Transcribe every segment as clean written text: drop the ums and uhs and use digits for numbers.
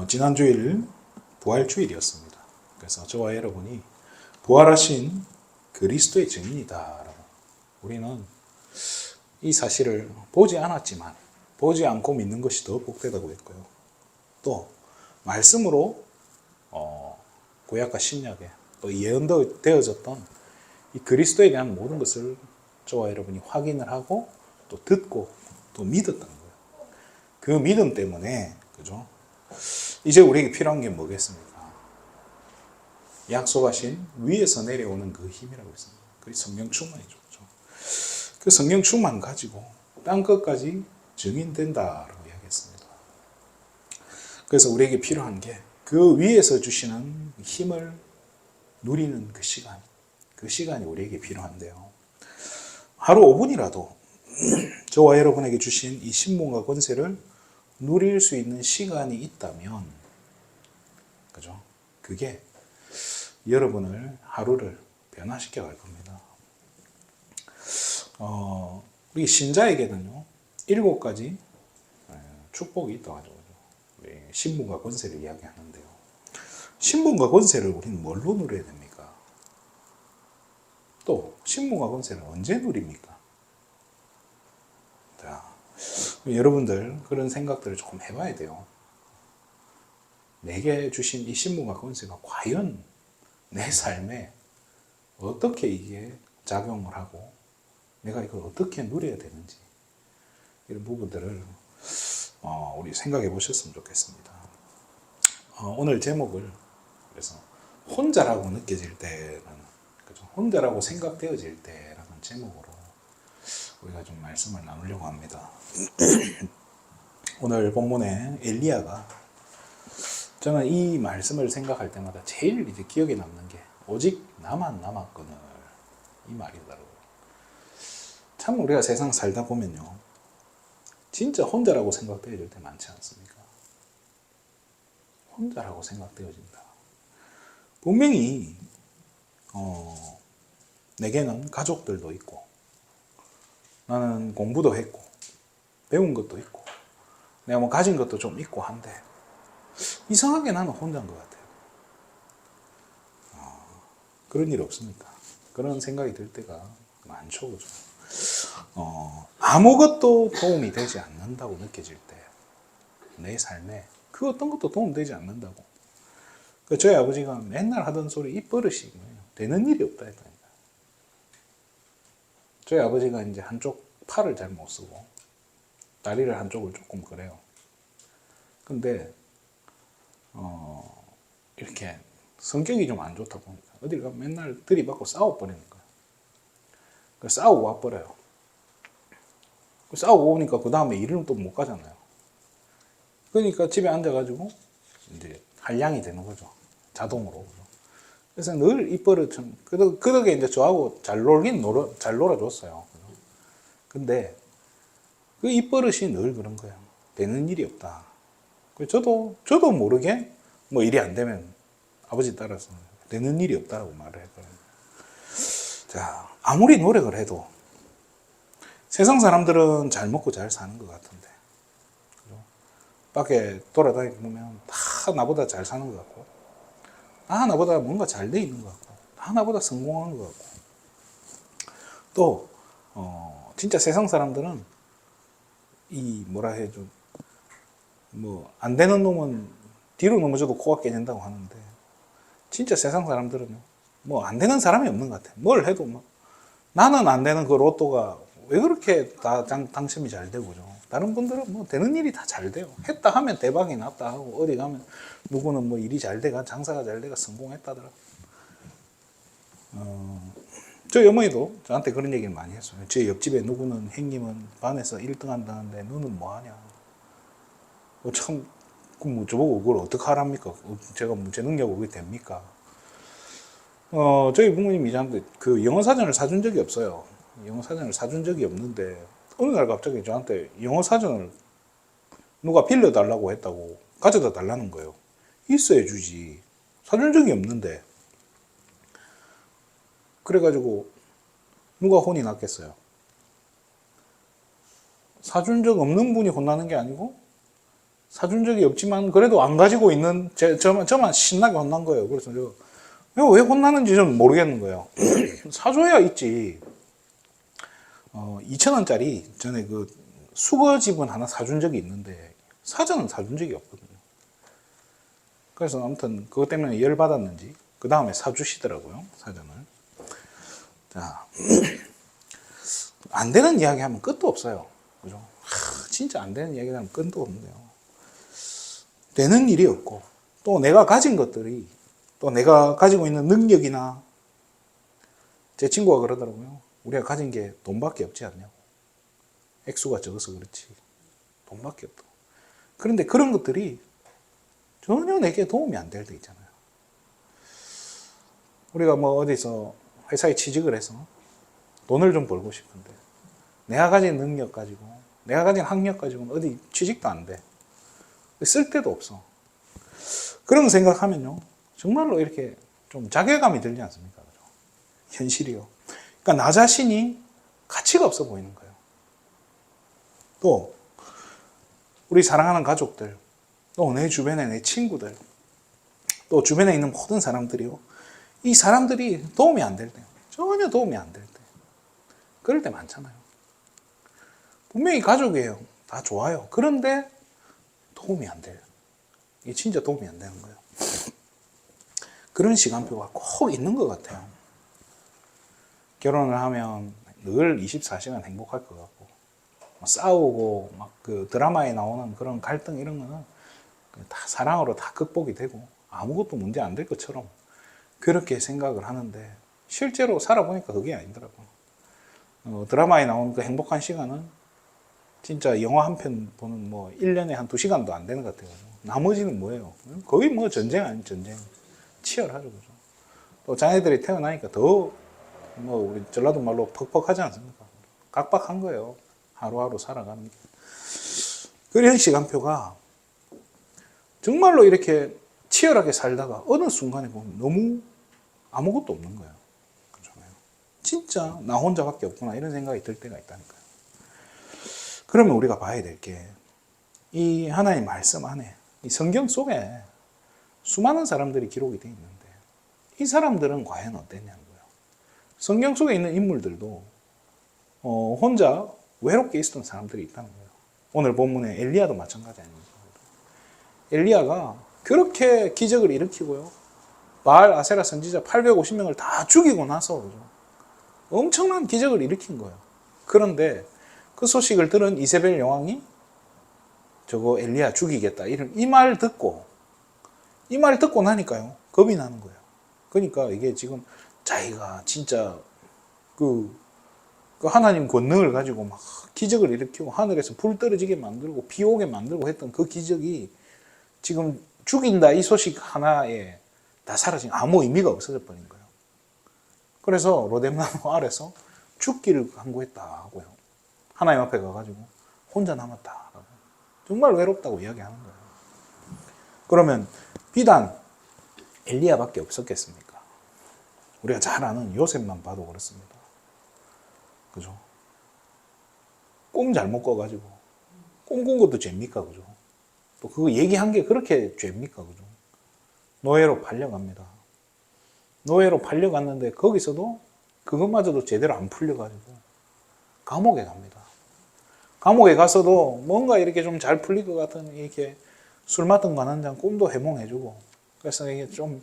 지난 주일 부활주일이었습니다. 그래서 저와 여러분이 부활하신 그리스도의 증인이다라고, 우리는 이 사실을 보지 않았지만 보지 않고 믿는 것이 더 복되다고 했고요. 또 말씀으로 구약과 신약에 또 예언되어졌던 이 그리스도에 대한 모든 것을 저와 여러분이 확인을 하고 또 듣고 또 믿었다는 거예요. 그 믿음 때문에, 그죠? 이제 우리에게 필요한 게 뭐겠습니까? 약속하신 위에서 내려오는 그 힘이라고 했습니다. 그게 성령 충만이죠. 그 성령 충만 가지고 땅 끝까지 증인된다라고 이야기했습니다. 그래서 우리에게 필요한 게 그 위에서 주시는 힘을 누리는 그 시간이 우리에게 필요한데요. 하루 5분이라도 저와 여러분에게 주신 이 신분과 권세를 누릴 수 있는 시간이 있다면, 그죠? 그게 여러분을 하루를 변화시켜 갈 겁니다. 우리 신자에게는요, 7가지 축복이 있다고 하죠. 신분과 권세를 이야기하는데요. 신분과 권세를 우리는 뭘로 누려야 됩니까? 또 신분과 권세를 언제 누립니까? 자, 여러분들 그런 생각들을 조금 해봐야 돼요. 내게 주신 이 신분과 권세가 과연 내 삶에 어떻게 이게 작용을 하고 내가 이걸 어떻게 누려야 되는지, 이런 부분들을 우리 생각해 보셨으면 좋겠습니다. 오늘 제목을 그래서 혼자라고 느껴질 때라는, 그죠? 혼자라고 생각되어질 때라는 제목으로 우리가 좀 말씀을 나누려고 합니다. 오늘 본문에 엘리야가, 저는 이 말씀을 생각할 때마다 제일 이제 기억에 남는 게 오직 나만 남았거늘, 이 말이더라고요. 참 우리가 세상 살다 보면요, 진짜 혼자라고 생각되어질 때 많지 않습니까? 혼자라고 생각되어진다. 분명히 내게는 가족들도 있고 나는 공부도 했고 배운 것도 있고 내가 뭐 가진 것도 좀 있고 한데 이상하게 나는 혼자인 것 같아요. 그런 일 없습니까? 그런 생각이 들 때가 많죠, 그죠? 아무것도 도움이 되지 않는다고 느껴질 때, 내 삶에 그 어떤 것도 도움되지 않는다고. 저희 아버지가 맨날 하던 소리, 입버릇이 되는 일이 없다 했다니까. 저희 아버지가 이제 한쪽 팔을 잘 못 쓰고 다리를 한쪽을 조금 그래요. 근데 이렇게 성격이 좀 안 좋다 보니까 어딜 가면 맨날 들이받고 싸워버리는 거예요. 싸우고 와버려요. 싸우고 오니까 그 다음에 일을 또 못 가잖아요. 그러니까 집에 앉아가지고 이제 한량이 되는 거죠. 자동으로. 그래서 늘 입버릇처럼, 그덕에 이제 저하고 잘 놀아줬어요. 근데 그 입버릇이 늘 그런 거예요. 되는 일이 없다. 저도 모르게 뭐 일이 안 되면 아버지 따라서 되는 일이 없다라고 말을 했거든요. 자, 아무리 노력을 해도 세상 사람들은 잘 먹고 잘 사는 것 같은데, 그죠? 밖에 돌아다니고 보면 다 나보다 잘 사는 것 같고, 다 나보다 뭔가 잘 돼 있는 것 같고, 다 나보다 성공하는 것 같고, 또 진짜 세상 사람들은 이 뭐라 해줘, 뭐 안 되는 놈은 뒤로 넘어져도 코가 깨진다고 하는데, 진짜 세상 사람들은 뭐 안 되는 사람이 없는 것 같아. 뭘 해도 뭐 나는 안 되는 그 로또가 왜 그렇게 다 당첨이 잘 되고죠. 다른 분들은 뭐 되는 일이 다 잘 돼요. 했다 하면 대박이 났다 하고, 어디 가면 누구는 뭐 일이 잘 돼가, 장사가 잘 돼가 성공했다더라. 저희 어머니도 저한테 그런 얘기를 많이 했어요. 제 옆집에 누구는 형님은 반에서 1등 한다는데 너는 뭐 하냐. 참, 뭐 저보고 그걸 어떻게 하랍니까? 제가 제 능력으로 그게 됩니까? 저희 부모님이 저한테 그 영어 사전을 사준 적이 없어요. 영어 사전을 사준 적이 없는데, 어느 날 갑자기 저한테 영어 사전을 누가 빌려달라고 했다고 가져다 달라는 거예요. 있어야 주지. 사준 적이 없는데. 그래가지고 누가 혼이 났겠어요? 사준 적 없는 분이 혼나는 게 아니고 사준 적이 없지만 그래도 안 가지고 있는 저만 신나게 혼난 거예요. 그래서 제가 왜 혼나는지 좀 모르겠는 거예요. 사줘야 있지. 2,000원짜리 전에 그 수거집은 하나 사준 적이 있는데 사전은 사준 적이 없거든요. 그래서 아무튼 그것 때문에 열받았는지 그 다음에 사주시더라고요. 사전을. 자, 안 되는 이야기 하면 끝도 없어요. 그죠? 진짜 안 되는 이야기 하면 끝도 없는데요. 되는 일이 없고 또 내가 가진 것들이 또 내가 가지고 있는 능력이나 제 친구가 그러더라고요. 우리가 가진 게 돈밖에 없지 않냐고. 액수가 적어서 그렇지. 돈밖에 없다. 그런데 그런 것들이 전혀 내게 도움이 안 될 때 있잖아요. 우리가 뭐 어디서 회사에 취직을 해서 돈을 좀 벌고 싶은데 내가 가진 능력 가지고 내가 가진 학력 가지고는 어디 취직도 안 돼. 쓸 데도 없어. 그런 거 생각하면요. 정말로 이렇게 좀 자괴감이 들지 않습니까? 그죠? 현실이요. 그러니까 나 자신이 가치가 없어 보이는 거예요. 또 우리 사랑하는 가족들, 또 내 주변에 내 친구들, 또 주변에 있는 모든 사람들이요. 이 사람들이 도움이 안 될 때, 전혀 도움이 안 될 때, 그럴 때 많잖아요. 분명히 가족이에요. 다 좋아요. 그런데 도움이 안 돼요. 이게 진짜 도움이 안 되는 거예요. 그런 시간표가 꼭 있는 것 같아요. 결혼을 하면 늘 24시간 행복할 것 같고, 싸우고, 막 그 드라마에 나오는 그런 갈등 이런 거는 다 사랑으로 다 극복이 되고, 아무것도 문제 안 될 것처럼 그렇게 생각을 하는데, 실제로 살아보니까 그게 아니더라고요. 드라마에 나오는 그 행복한 시간은 진짜 영화 한 편 보는 뭐 1년에 한 2시간도 안 되는 것 같아요. 나머지는 뭐예요? 거의 뭐 전쟁 아닌 전쟁. 치열하죠. 그죠? 또 자녀들이 태어나니까 더 뭐 우리 전라도 말로 퍽퍽하지 않습니까? 각박한 거예요. 하루하루 살아가는 게. 그런 시간표가 정말로 이렇게 치열하게 살다가 어느 순간에 보면 너무 아무것도 없는 거예요. 그렇잖아요. 진짜 나 혼자밖에 없구나 이런 생각이 들 때가 있다니까요. 그러면 우리가 봐야 될 게 이 하나님 말씀 안에 이 성경 속에 수많은 사람들이 기록이 되어 있는데 이 사람들은 과연 어땠냐는 거예요. 성경 속에 있는 인물들도 혼자 외롭게 있었던 사람들이 있다는 거예요. 오늘 본문에 엘리야도 마찬가지 아닙니까? 엘리야가 그렇게 기적을 일으키고요. 바알 아세라 선지자 850명을 다 죽이고 나서 그죠? 엄청난 기적을 일으킨 거예요. 그런데 그 소식을 들은 이세벨 여왕이 저거 엘리야 죽이겠다. 이 말 듣고 나니까요. 겁이 나는 거예요. 그러니까 이게 지금 자기가 진짜 그 하나님 권능을 가지고 막 기적을 일으키고 하늘에서 불 떨어지게 만들고 비 오게 만들고 했던 그 기적이 지금 죽인다 이 소식 하나에 다 사라진 아무 의미가 없어져 버린 거예요. 그래서 로뎀나무 아래서 죽기를 간구했다 하고요. 하나님 앞에 가가지고 혼자 남았다라고. 정말 외롭다고 이야기하는 거예요. 그러면 비단 엘리야밖에 없었겠습니까? 우리가 잘 아는 요셉만 봐도 그렇습니다. 그죠? 꿈 잘못 꿔가지고 꿈 꾼 것도 죄입니까? 그죠? 또 그거 얘기한 게 그렇게 죄입니까? 그죠? 노예로 팔려갑니다. 노예로 팔려갔는데 거기서도 그것마저도 제대로 안 풀려가지고 감옥에 갑니다. 감옥에 가서도 뭔가 이렇게 좀 잘 풀릴 것 같은 이렇게 술 맡은 관원장 꿈도 해몽해주고 그래서 이게 좀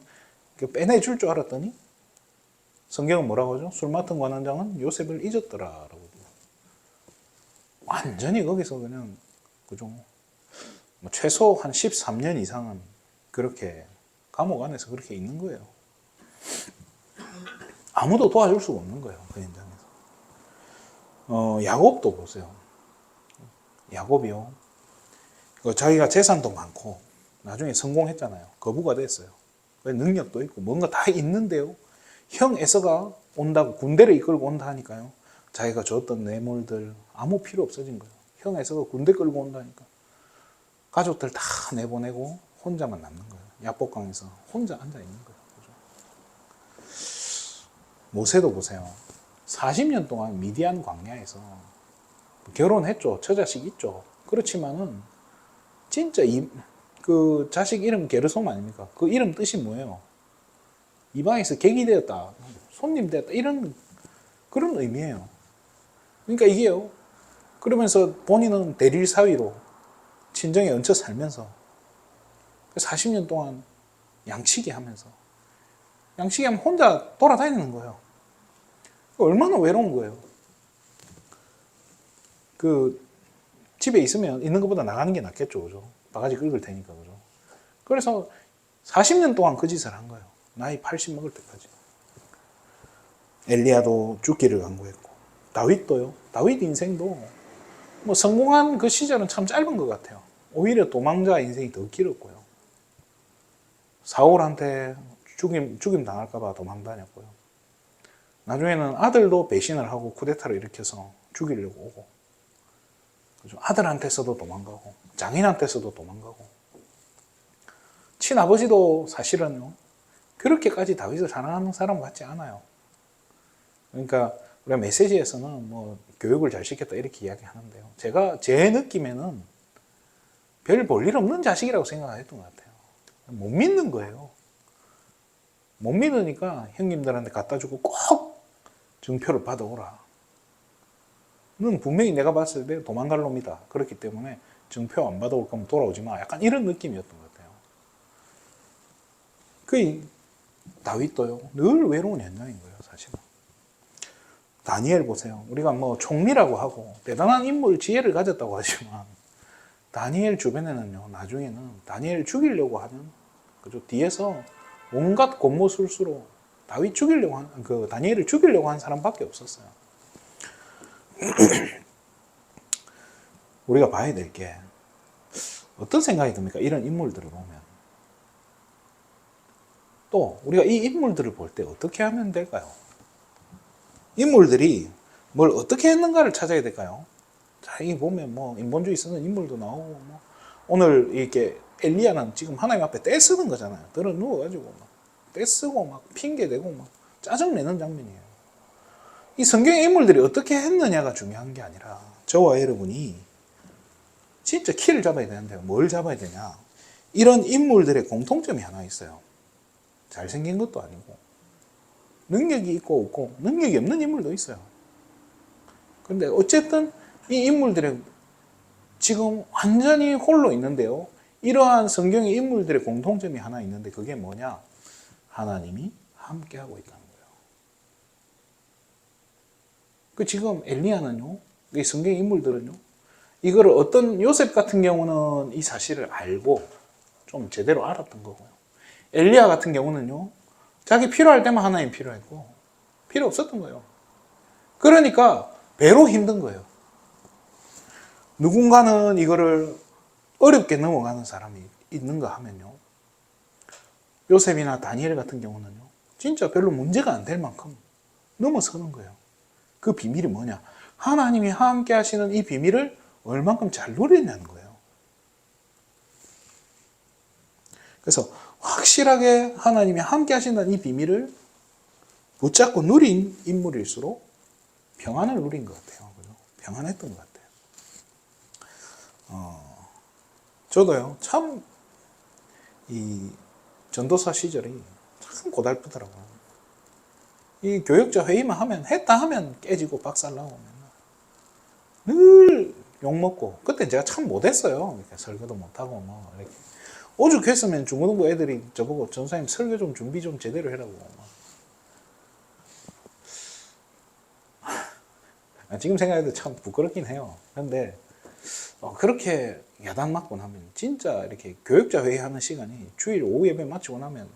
빼내줄 줄 알았더니 성경은 뭐라고 하죠? 술 맡은 관원장은 요셉을 잊었더라라고. 완전히 거기서 그냥 그죠? 뭐 최소 한 13년 이상은 그렇게 감옥 안에서 그렇게 있는 거예요. 아무도 도와줄 수가 없는 거예요. 그 현장에서. 야곱도 보세요. 야곱이요. 자기가 재산도 많고 나중에 성공했잖아요. 거부가 됐어요. 능력도 있고 뭔가 다 있는데요. 형 에서가 온다고 군대를 이끌고 온다 하니까요. 자기가 줬던 뇌물들 아무 필요 없어진 거예요. 형 에서가 군대 끌고 온다니까. 가족들 다 내보내고 혼자만 남는 거예요. 야복강에서 혼자 앉아 있는 거예요. 그죠? 모세도 보세요. 40년 동안 미디안 광야에서 결혼했죠. 처자식 있죠. 그렇지만은 진짜 그 자식 이름 게르솜 아닙니까? 그 이름 뜻이 뭐예요? 이방에서 객이 되었다, 손님 되었다, 이런 그런 의미예요. 그러니까 이게요. 그러면서 본인은 대릴 사위로 친정에 얹혀 살면서 40년 동안 양치기 하면서 양치기 하면 혼자 돌아다니는 거예요. 얼마나 외로운 거예요. 그 집에 있으면 있는 것보다 나가는 게 낫겠죠, 그죠? 바가지 긁을 테니까, 그죠? 그래서 40년 동안 그 짓을 한 거예요. 나이 80 먹을 때까지. 엘리야도 죽기를 간구했고, 다윗도요. 다윗 인생도 뭐 성공한 그 시절은 참 짧은 것 같아요. 오히려 도망자 인생이 더 길었고요. 사울한테 죽임 당할까봐 도망 다녔고요. 나중에는 아들도 배신을 하고 쿠데타를 일으켜서 죽이려고 오고, 그죠? 아들한테서도 도망가고, 장인한테서도 도망가고, 친아버지도 사실은요, 그렇게까지 다윗을 사랑하는 사람 같지 않아요. 그러니까 우리가 메시지에서는 뭐 교육을 잘 시켰다 이렇게 이야기하는데요. 제 느낌에는 별 볼 일 없는 자식이라고 생각했던 것 같아요. 못 믿는 거예요. 못 믿으니까 형님들한테 갖다 주고 꼭 증표를 받아오라. 넌 분명히 내가 봤을 때 도망갈 놈이다. 그렇기 때문에 증표 안 받아올 거면 돌아오지 마. 약간 이런 느낌이었던 것 같아요. 그 다윗도요, 늘 외로운 현장인 거예요, 사실은. 다니엘 보세요. 우리가 뭐 총리라고 하고 대단한 인물 지혜를 가졌다고 하지만 다니엘 주변에는요, 나중에는 다니엘 죽이려고 하는, 그죠? 뒤에서 온갖 곤모술수로 다니엘을 죽이려고 한 사람밖에 없었어요. 우리가 봐야 될 게 어떤 생각이 듭니까? 이런 인물들을 보면. 또 우리가 이 인물들을 볼 때 어떻게 하면 될까요? 인물들이 뭘 어떻게 했는가를 찾아야 될까요? 자, 이 보면 뭐 인본주의 쓰는 인물도 나오고, 뭐 오늘 이렇게 엘리야는 지금 하나님 앞에 떼쓰는 거잖아요. 들어 누워가지고 막 떼쓰고 막 핑계대고 막 짜증내는 장면이에요. 이 성경의 인물들이 어떻게 했느냐가 중요한 게 아니라 저와 여러분이 진짜 키를 잡아야 되는데요. 뭘 잡아야 되냐? 이런 인물들의 공통점이 하나 있어요. 잘생긴 것도 아니고 능력이 있고 없고 능력이 없는 인물도 있어요. 그런데 어쨌든 이 인물들의 지금 완전히 홀로 있는데요. 이러한 성경의 인물들의 공통점이 하나 있는데 그게 뭐냐? 하나님이 함께하고 있다는 거예요. 그 지금 엘리야는요, 이 성경의 인물들은요, 이거를 어떤 요셉 같은 경우는 이 사실을 알고 좀 제대로 알았던 거고요. 엘리야 같은 경우는요, 자기 필요할 때만 하나님 필요했고 필요 없었던 거예요. 그러니까 배로 힘든 거예요. 누군가는 이거를 어렵게 넘어가는 사람이 있는가 하면요, 요셉이나 다니엘 같은 경우는요, 진짜 별로 문제가 안 될 만큼 넘어서는 거예요. 그 비밀이 뭐냐? 하나님이 함께 하시는 이 비밀을 얼만큼 잘 누리냐는 거예요. 그래서 확실하게 하나님이 함께 하신다는 이 비밀을 붙잡고 누린 인물일수록 평안을 누린 것 같아요. 그죠? 평안했던 것 같아요. 저도요, 참, 이 전도사 시절이 참 고달프더라고요. 이 교역자 회의만 하면, 했다 하면 깨지고 박살나고 늘 욕먹고, 그때 제가 참 못했어요. 이렇게 설교도 못하고, 뭐, 이렇게. 오죽했으면 중고등부 애들이 저보고 전사님 설교 좀 준비 좀 제대로 해라고. 지금 생각해도 참 부끄럽긴 해요. 그런데 그렇게 야단 맞고 나면 진짜 이렇게 교육자 회의하는 시간이 주일 오후 예배 마치고 나면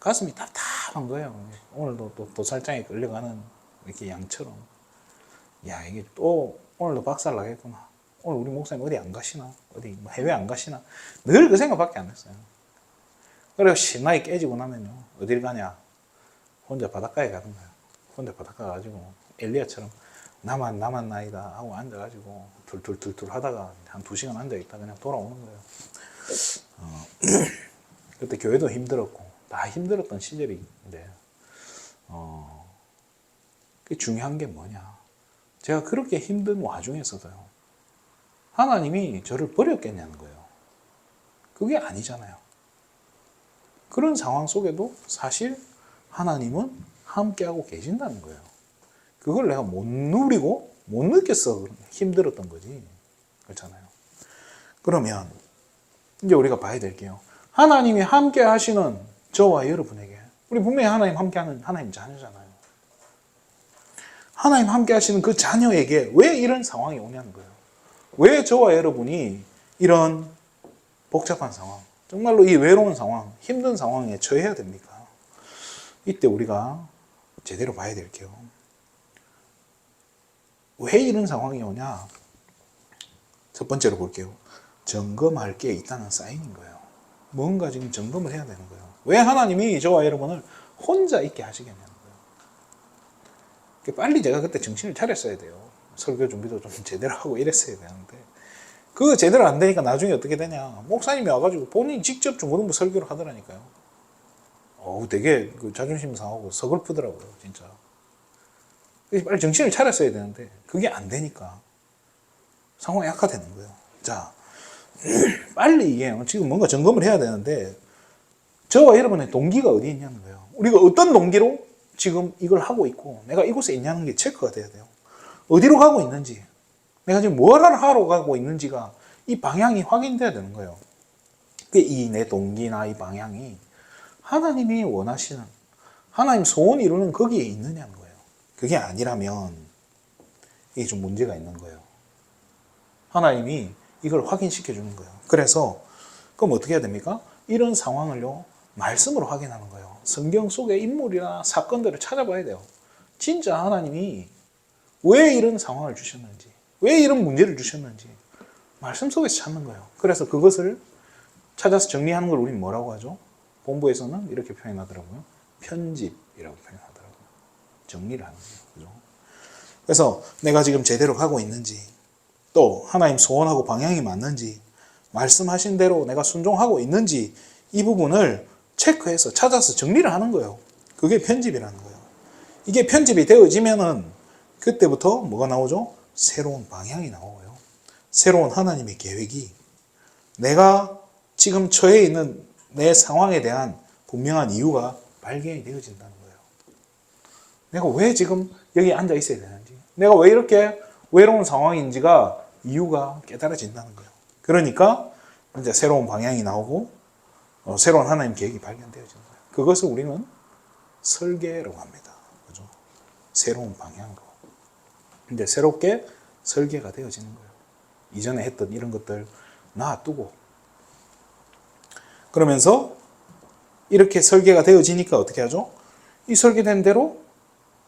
가슴이 답답한 거예요. 오늘도 또 도살장에 끌려가는 이렇게 양처럼, 야, 이게 또 오늘도 박살 나겠구나. 오늘 우리 목사님 어디 안 가시나? 어디 뭐 해외 안 가시나? 늘 그 생각밖에 안 했어요. 그래서 신나게 깨지고 나면요, 어딜 가냐? 혼자 바닷가에 가는 거예요. 혼자 바닷가 가지고 엘리야처럼 나만 나이다 하고 앉아가지고 툴툴툴툴 하다가 한 2시간 앉아있다 그냥 돌아오는 거예요. 그때 교회도 힘들었고 다 힘들었던 시절인데, 중요한 게 뭐냐? 제가 그렇게 힘든 와중에서도요, 하나님이 저를 버렸겠냐는 거예요. 그게 아니잖아요. 그런 상황 속에도 사실 하나님은 함께하고 계신다는 거예요. 그걸 내가 못 누리고 못 느꼈어 힘들었던 거지. 그렇잖아요. 그러면 이제 우리가 봐야 될게요. 하나님이 함께 하시는 저와 여러분에게, 우리 분명히 하나님 함께하는 하나님 자녀잖아요. 하나님 함께 하시는 그 자녀에게 왜 이런 상황이 오냐는 거예요. 왜 저와 여러분이 이런 복잡한 상황, 정말로 이 외로운 상황, 힘든 상황에 처해야 됩니까? 이때 우리가 제대로 봐야 될게요. 왜 이런 상황이 오냐? 첫 번째로 볼게요. 점검할 게 있다는 사인인 거예요. 뭔가 지금 점검을 해야 되는 거예요. 왜 하나님이 저와 여러분을 혼자 있게 하시겠냐는 거예요. 빨리 제가 그때 정신을 차렸어야 돼요. 설교 준비도 좀 제대로 하고 이랬어야 되는데 그거 제대로 안 되니까 나중에 어떻게 되냐. 목사님이 와가지고 본인이 직접 중고등부 설교를 하더라니까요. 되게 그 자존심 상하고 서글프더라고요, 진짜. 빨리 정신을 차렸어야 되는데 그게 안 되니까 상황이 악화되는 거예요. 자, 빨리 이게 지금 뭔가 점검을 해야 되는데 저와 여러분의 동기가 어디 있냐는 거예요. 우리가 어떤 동기로 지금 이걸 하고 있고 내가 이곳에 있냐는 게 체크가 돼야 돼요. 어디로 가고 있는지, 내가 지금 뭘 하러 가고 있는지가 이 방향이 확인돼야 되는 거예요. 이 내 동기나 이 방향이 하나님이 원하시는, 하나님 소원이 이루는 거기에 있느냐는 거예요. 그게 아니라면 이게 좀 문제가 있는 거예요. 하나님이 이걸 확인시켜 주는 거예요. 그래서 그럼 어떻게 해야 됩니까? 이런 상황을요, 말씀으로 확인하는 거예요. 성경 속의 인물이나 사건들을 찾아봐야 돼요. 진짜 하나님이 왜 이런 상황을 주셨는지, 왜 이런 문제를 주셨는지 말씀 속에서 찾는 거예요. 그래서 그것을 찾아서 정리하는 걸 우리는 뭐라고 하죠? 본부에서는 이렇게 표현하더라고요. 편집이라고 표현하더라고요. 정리를 하는 거예요. 그죠? 그래서 내가 지금 제대로 가고 있는지, 또 하나님 소원하고 방향이 맞는지, 말씀하신 대로 내가 순종하고 있는지, 이 부분을 체크해서 찾아서 정리를 하는 거예요. 그게 편집이라는 거예요. 이게 편집이 되어지면은 그때부터 뭐가 나오죠? 새로운 방향이 나오고요. 새로운 하나님의 계획이, 내가 지금 처해 있는 내 상황에 대한 분명한 이유가 발견이 되어진다는 거예요. 내가 왜 지금 여기 앉아 있어야 되는지, 내가 왜 이렇게 외로운 상황인지가 이유가 깨달아진다는 거예요. 그러니까 이제 새로운 방향이 나오고 새로운 하나님 계획이 발견되어지는 거예요. 그것을 우리는 설계라고 합니다. 그죠? 새로운 방향으로. 근데 새롭게 설계가 되어지는 거예요. 이전에 했던 이런 것들 놔두고. 그러면서 이렇게 설계가 되어지니까 어떻게 하죠? 이 설계된 대로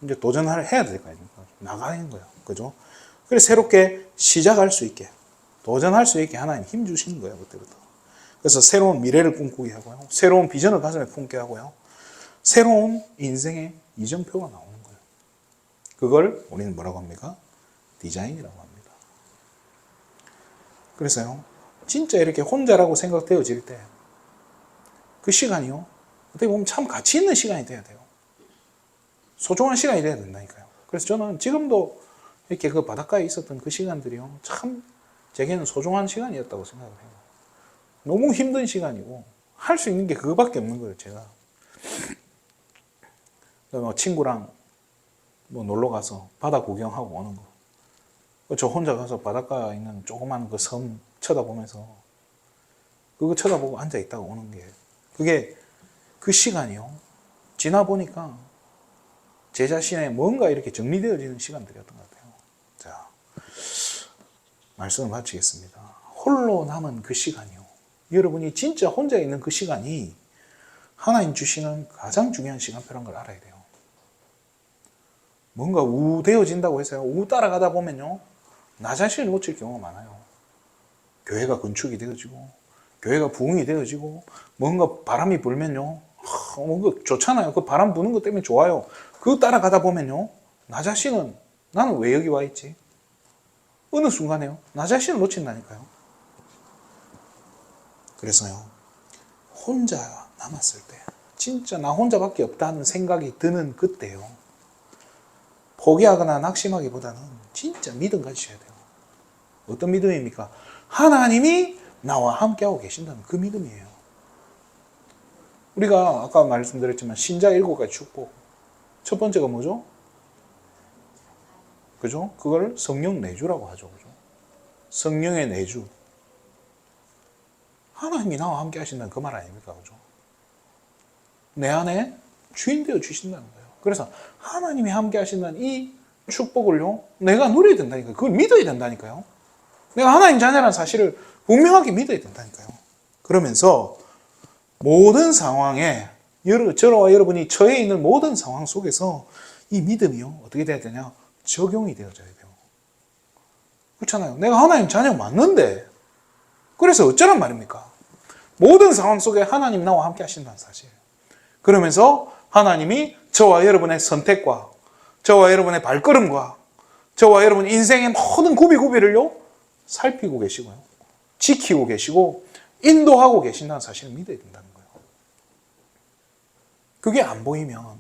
이제 도전을 해야 될 거 아닙니까? 나가는 거예요. 그죠? 그래서 새롭게 시작할 수 있게, 도전할 수 있게 하나님 힘 주시는 거예요. 그때부터. 그래서 새로운 미래를 꿈꾸게 하고요. 새로운 비전을 가슴에 품게 하고요. 새로운 인생의 이정표가 나오는 거예요. 그걸 우리는 뭐라고 합니까? 디자인이라고 합니다. 그래서요, 진짜 이렇게 혼자라고 생각되어질 때 그 시간이요, 어떻게 보면 참 가치 있는 시간이 돼야 돼요. 소중한 시간이 돼야 된다니까요. 그래서 저는 지금도 이렇게 그 바닷가에 있었던 그 시간들이요, 참 제게는 소중한 시간이었다고 생각을 해요. 너무 힘든 시간이고 할 수 있는 게 그거밖에 없는 거예요. 제가 친구랑 뭐 놀러 가서 바다 구경하고 오는 거, 저 혼자 가서 바닷가에 있는 조그만 그 섬 쳐다보면서 그거 쳐다보고 앉아 있다가 오는 게, 그게 그 시간이요, 지나 보니까 제 자신의 뭔가 이렇게 정리되어지는 시간들이었던 것 같아요. 자, 말씀을 마치겠습니다. 홀로 남은 그 시간이요, 여러분이 진짜 혼자 있는 그 시간이 하나님 주시는 가장 중요한 시간표라는 걸 알아야 돼요. 뭔가 우되어진다고 해서요, 따라가다 보면요, 나 자신을 놓칠 경우가 많아요. 교회가 건축이 되어지고, 교회가 부흥이 되어지고, 뭔가 바람이 불면요, 뭔가 좋잖아요. 그 바람 부는 것 때문에 좋아요. 그거 따라가다 보면요, 나 자신은, 나는 왜 여기 와 있지? 어느 순간에요, 나 자신을 놓친다니까요. 그래서요, 혼자 남았을 때, 진짜 나 혼자밖에 없다는 생각이 드는 그때요, 포기하거나 낙심하기보다는 진짜 믿음 가지셔야 돼요. 어떤 믿음입니까? 하나님이 나와 함께하고 계신다는 그 믿음이에요. 우리가 아까 말씀드렸지만 신자 7가지 축복. 첫 번째가 뭐죠? 그죠? 그걸 성령 내주라고 하죠. 그죠? 성령의 내주. 하나님이 나와 함께 하신다는 그 말 아닙니까? 그죠? 내 안에 주인 되어 주신다는 거예요. 그래서 하나님이 함께 하신다는 이 축복을요, 내가 누려야 된다니까요. 그걸 믿어야 된다니까요. 내가 하나님 자녀라는 사실을 분명하게 믿어야 된다니까요. 그러면서 모든 상황에, 저와 여러분이 처해 있는 모든 상황 속에서 이 믿음이요, 어떻게 돼야 되냐? 적용이 되어져야 돼요. 그렇잖아요. 내가 하나님 자녀 맞는데, 그래서 어쩌란 말입니까? 모든 상황 속에 하나님 나와 함께 하신다는 사실. 그러면서 하나님이 저와 여러분의 선택과 저와 여러분의 발걸음과 저와 여러분 인생의 모든 구비구비를요, 살피고 계시고요, 지키고 계시고 인도하고 계신다는 사실을 믿어야 된다는 거예요. 그게 안 보이면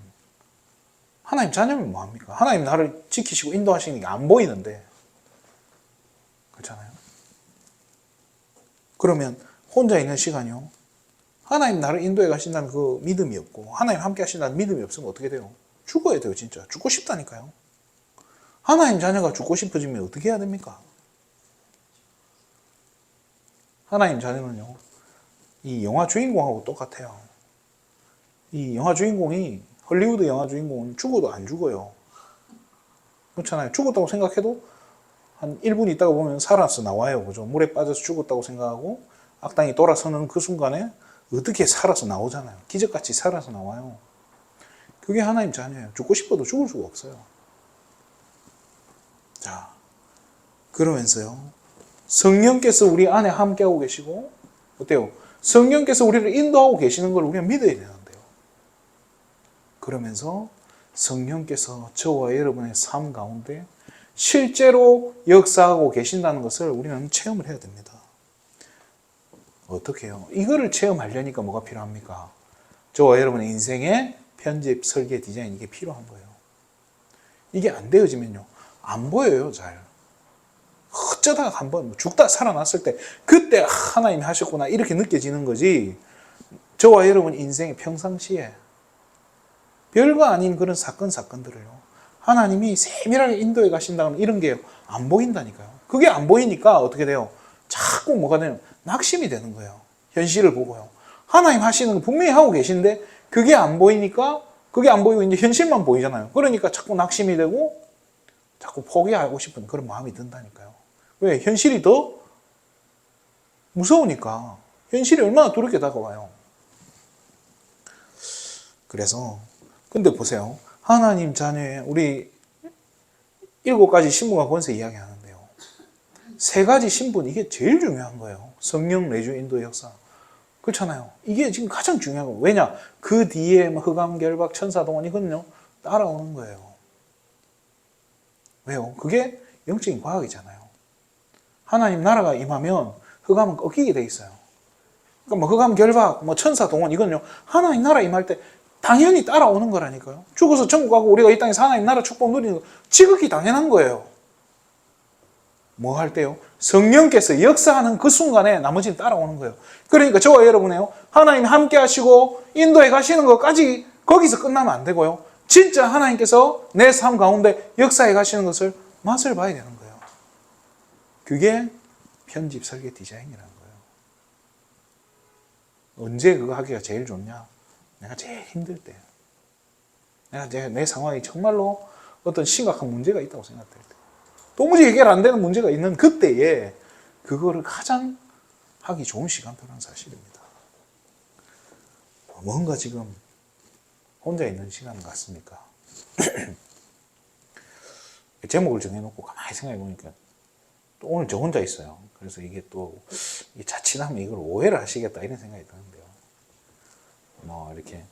하나님 자녀면 뭐합니까? 하나님 나를 지키시고 인도하시는 게 안 보이는데, 그렇잖아요. 그러면 혼자 있는 시간이요, 하나님 나를 인도해 가신다는 그 믿음이 없고 하나님 함께 하신다는 믿음이 없으면 어떻게 돼요? 죽어야 돼요. 진짜 죽고 싶다니까요. 하나님 자녀가 죽고 싶어지면 어떻게 해야 됩니까? 하나님 자녀는요, 이 영화 주인공하고 똑같아요. 이 영화 주인공이, 헐리우드 영화 주인공은 죽어도 안 죽어요. 그렇잖아요. 죽었다고 생각해도 한 1분 있다가 보면 살아서 나와요. 그죠? 물에 빠져서 죽었다고 생각하고 악당이 돌아서는 그 순간에 어떻게 살아서 나오잖아요. 기적같이 살아서 나와요. 그게 하나님 자녀예요. 죽고 싶어도 죽을 수가 없어요. 자, 그러면서요, 성령께서 우리 안에 함께하고 계시고, 어때요? 성령께서 우리를 인도하고 계시는 걸 우리가 믿어야 되는데요. 그러면서 성령께서 저와 여러분의 삶 가운데 실제로 역사하고 계신다는 것을 우리는 체험을 해야 됩니다. 어떻게 해요? 이거를 체험하려니까 뭐가 필요합니까? 저와 여러분의 인생의 편집, 설계, 디자인, 이게 필요한 거예요. 이게 안 되어지면요, 안 보여요, 잘. 어쩌다가 한번 죽다 살아났을 때 그때 하나님이 하셨구나 이렇게 느껴지는 거지, 저와 여러분 인생의 평상시에 별거 아닌 그런 사건들을요, 하나님이 세밀하게 인도해 가신다는 이런 게 안 보인다니까요. 그게 안 보이니까 어떻게 돼요? 자꾸 뭐가 되면 낙심이 되는 거예요. 현실을 보고요. 하나님 하시는 거 분명히 하고 계신데 그게 안 보이니까, 그게 안 보이고 이제 현실만 보이잖아요. 그러니까 자꾸 낙심이 되고 자꾸 포기하고 싶은 그런 마음이 든다니까요. 왜? 현실이 더 무서우니까. 현실이 얼마나 두렵게 다가와요. 그래서 근데 보세요. 하나님 자녀의 우리 7가지 신분과 권세 이야기하는데요, 3가지 신분, 이게 제일 중요한 거예요. 성령, 내주, 인도, 역사. 그렇잖아요. 이게 지금 가장 중요한 거예요. 왜냐? 그 뒤에 흑암, 결박, 천사, 동원, 이거는요, 따라오는 거예요. 왜요? 그게 영적인 과학이잖아요. 하나님 나라가 임하면 흑암은 꺾이게 돼 있어요. 그러니까 흑암, 결박, 천사, 동원, 이거는요, 하나님 나라 임할 때 당연히 따라오는 거라니까요. 죽어서 천국 가고 우리가 이 땅에서 하나님 나라 축복 누리는 거 지극히 당연한 거예요. 뭐 할 때요? 성령께서 역사하는 그 순간에 나머지는 따라오는 거예요. 그러니까 저와 여러분이요, 하나님 함께 하시고 인도해 가시는 것까지 거기서 끝나면 안 되고요, 진짜 하나님께서 내 삶 가운데 역사해 가시는 것을 맛을 봐야 되는 거예요. 그게 편집, 설계, 디자인이라는 거예요. 언제 그거 하기가 제일 좋냐? 내가 제일 힘들 때, 내가 내 상황이 정말로 어떤 심각한 문제가 있다고 생각될 때, 도무지 해결 안 되는 문제가 있는 그때에 그거를 가장 하기 좋은 시간표라는 사실입니다. 뭔가 지금 혼자 있는 시간 같습니까? 제목을 정해놓고 가만히 생각해 보니까 또 오늘 저 혼자 있어요. 그래서 이게 또 자칫하면 이걸 오해를 하시겠다 이런 생각이 드는데요. 뭐 이렇게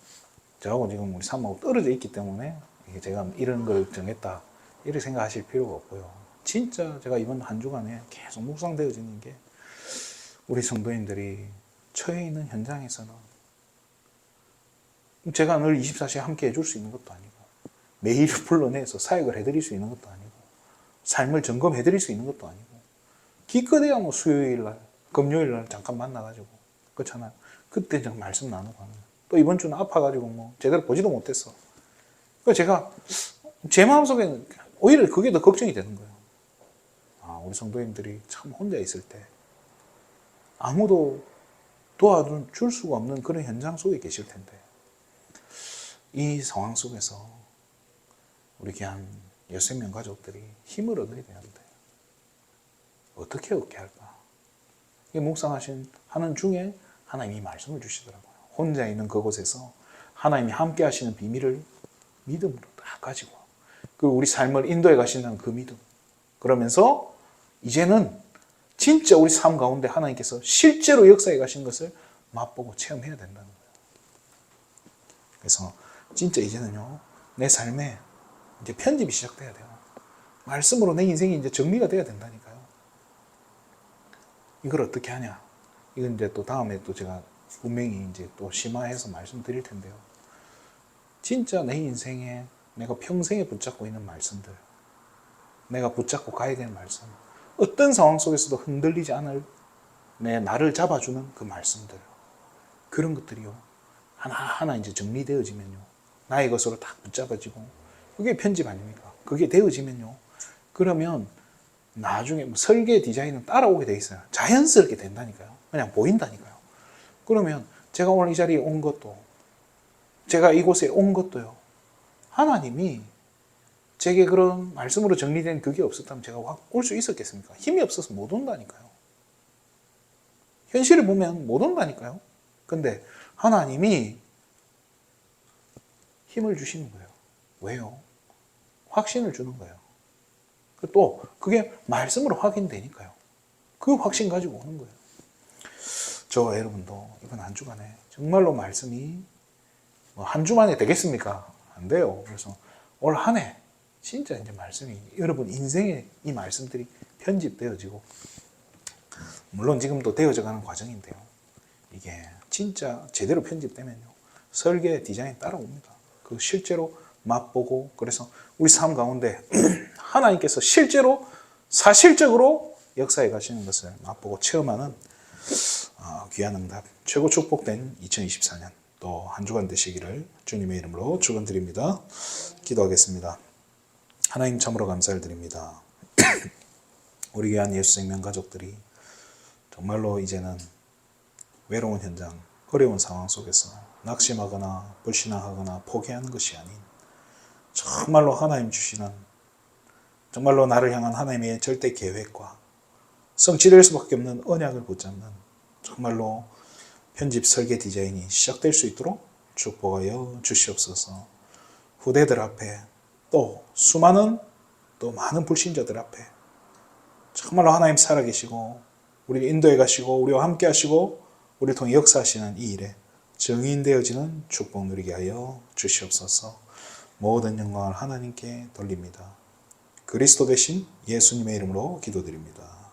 저하고 지금 우리 사모하고 떨어져 있기 때문에 제가 이런 걸 정했다 이렇게 생각하실 필요가 없고요. 진짜 제가 이번 한 주간에 계속 묵상되어지는 게, 우리 성도님들이 처해 있는 현장에서는 제가 늘 24시간 함께 해줄 수 있는 것도 아니고, 매일 불러내서 사역을 해드릴 수 있는 것도 아니고, 삶을 점검해드릴 수 있는 것도 아니고, 기껏해야 수요일 날 금요일 날 잠깐 만나가지고 그렇잖아요. 그때 좀 말씀 나누고 하는 거예요. 또 이번 주는 아파가지고 뭐 제대로 보지도 못했어. 그래서 제가 제 마음속에는 오히려 그게 더 걱정이 되는 거예요. 아, 우리 성도님들이 참 혼자 있을 때 아무도 도와줄 수가 없는 그런 현장 속에 계실 텐데 이 상황 속에서 우리 귀한 6명 가족들이 힘을 얻어야 되는데 어떻게 얻게 할까? 이 묵상하는 중에 하나님이 말씀을 주시더라고요. 혼자 있는 그곳에서 하나님이 함께 하시는 비밀을 믿음으로 다 가지고 그리고 우리 삶을 인도해 가시는 그 믿음 그러면서 이제는 진짜 우리 삶 가운데 하나님께서 실제로 역사해 가신 것을 맛보고 체험해야 된다는 거예요. 그래서 진짜 이제는요 내 삶에 이제 편집이 시작돼야 돼요. 말씀으로 내 인생이 이제 정리가 돼야 된다니까요. 이걸 어떻게 하냐? 이건 이제 또 다음에 또 제가 분명히 이제 또 심화해서 말씀드릴 텐데요. 진짜 내 인생에 내가 평생에 붙잡고 있는 말씀들, 내가 붙잡고 가야 되는 말씀, 어떤 상황 속에서도 흔들리지 않을 나를 잡아주는 그 말씀들, 그런 것들이요 하나하나 이제 정리되어지면요 나의 것으로 딱 붙잡아지고 그게 편집 아닙니까? 그게 되어지면요 그러면 나중에 뭐 설계 디자인은 따라오게 돼 있어요. 자연스럽게 된다니까요. 그냥 보인다니까요. 그러면 제가 오늘 이 자리에 온 것도 제가 이곳에 온 것도요 하나님이 제게 그런 말씀으로 정리된 그게 없었다면 제가 올 수 있었겠습니까? 힘이 없어서 못 온다니까요. 현실을 보면 못 온다니까요. 근데 하나님이 힘을 주시는 거예요. 왜요? 확신을 주는 거예요. 또 그게 말씀으로 확인되니까요. 그 확신 가지고 오는 거예요. 저 여러분도 이번 한 주간에 정말로 말씀이 한 주만에 되겠습니까? 안 돼요. 그래서 올 한 해 진짜 이제 말씀이 여러분 인생에 이 말씀들이 편집되어지고 물론 지금도 되어져가는 과정인데요. 이게 진짜 제대로 편집되면요. 설계 디자인 따라옵니다. 그 실제로 맛보고 그래서 우리 삶 가운데 하나님께서 실제로 사실적으로 역사해 가시는 것을 맛보고 체험하는 귀한 응답 최고 축복된 2024년 또 한 주간 되시기를 주님의 이름으로 축원드립니다. 기도하겠습니다. 하나님 참으로 감사를 드립니다. 우리 귀한 예수생명 가족들이 정말로 이제는 외로운 현장, 어려운 상황 속에서 낙심하거나 불신앙하거나 포기하는 것이 아닌 정말로 하나님 주시는 정말로 나를 향한 하나님의 절대 계획과 성취될 수밖에 없는 언약을 붙잡는 정말로 편집 설계 디자인이 시작될 수 있도록 축복하여 주시옵소서. 후대들 앞에 또 수많은 또 많은 불신자들 앞에 정말로 하나님 살아계시고 우리를 인도해 가시고 우리와 함께 하시고 우리를 통해 역사하시는 이 일에 증인되어지는 축복 누리게 하여 주시옵소서. 모든 영광을 하나님께 돌립니다. 그리스도 되신 예수님의 이름으로 기도드립니다.